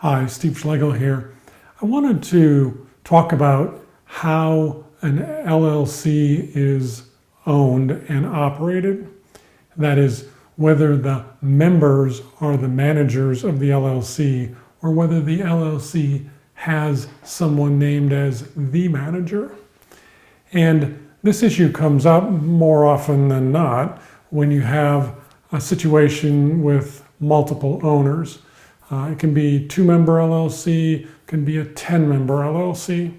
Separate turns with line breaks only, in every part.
Hi, Steve Schlegel here. I wanted to talk about how an LLC is owned and operated. That is, whether the members are the managers of the LLC or whether the LLC has someone named as the manager. And this issue comes up more often than not when you have a situation with multiple owners. It can be 2-member LLC, can be a 10-member LLC.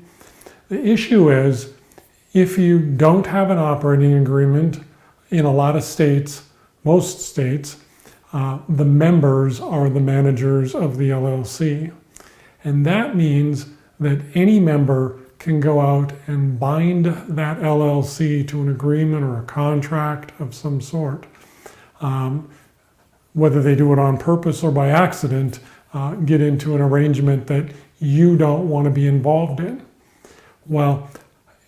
The issue is if you don't have an operating agreement in a lot of states, most states, the members are the managers of the LLC. And that means that any member can go out and bind that LLC to an agreement or a contract of some sort. Whether they do it on purpose or by accident, get into an arrangement that you don't want to be involved in. Well,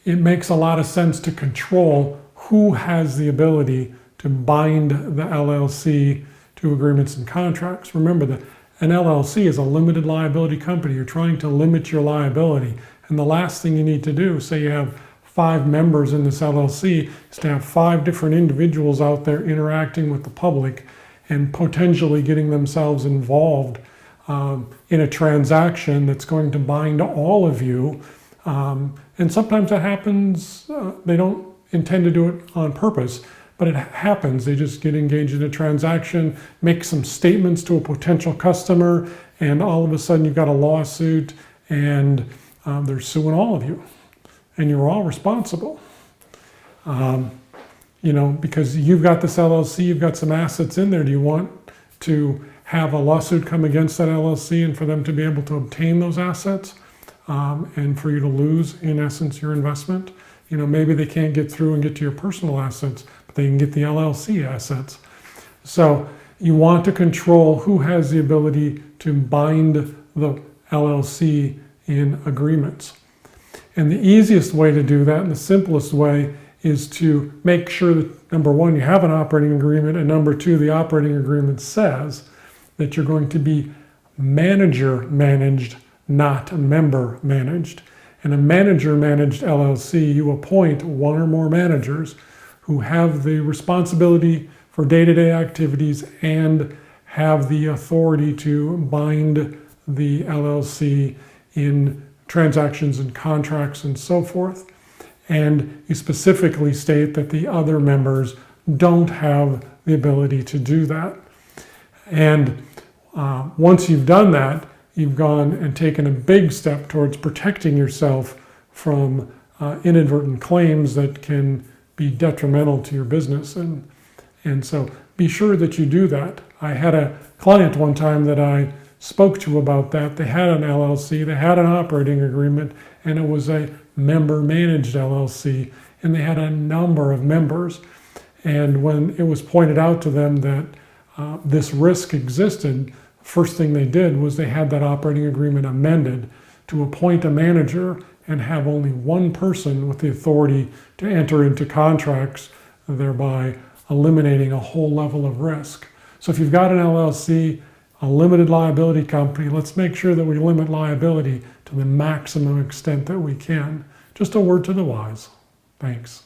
it makes a lot of sense to control who has the ability to bind the LLC to agreements and contracts. Remember that an LLC is a limited liability company. You're trying to limit your liability. And the last thing you need to do, say you have 5 members in this LLC, is to have 5 different individuals out there interacting with the public and potentially getting themselves involved in a transaction that's going to bind all of you. And sometimes that happens, they don't intend to do it on purpose, but it happens. They just get engaged in a transaction, make some statements to a potential customer, and all of a sudden you've got a lawsuit and they're suing all of you. And you're all responsible. Because you've got this LLC, you've got some assets in there. Do you want to have a lawsuit come against that LLC and for them to be able to obtain those assets and for you to lose, in essence, your investment? Maybe they can't get through and get to your personal assets, but they can get the LLC assets. So you want to control who has the ability to bind the LLC in agreements. And the easiest way to do that, and the simplest way, is to make sure that, number one, you have an operating agreement, and number two, the operating agreement says that you're going to be manager managed, not member managed. In a manager managed LLC, you appoint 1 or more managers who have the responsibility for day-to-day activities and have the authority to bind the LLC in transactions and contracts and so forth. And you specifically state that the other members don't have the ability to do that. And once you've done that, you've gone and taken a big step towards protecting yourself from inadvertent claims that can be detrimental to your business. And so be sure that you do that. I had a client one time that I spoke to about that. They had an LLC, they had an operating agreement, and it was a member-managed LLC, and they had a number of members. And when it was pointed out to them that this risk existed, first thing they did was they had that operating agreement amended to appoint a manager and have only one person with the authority to enter into contracts, thereby eliminating a whole level of risk. So if you've got an LLC, a limited liability company, let's make sure that we limit liability to the maximum extent that we can. Just a word to the wise. Thanks.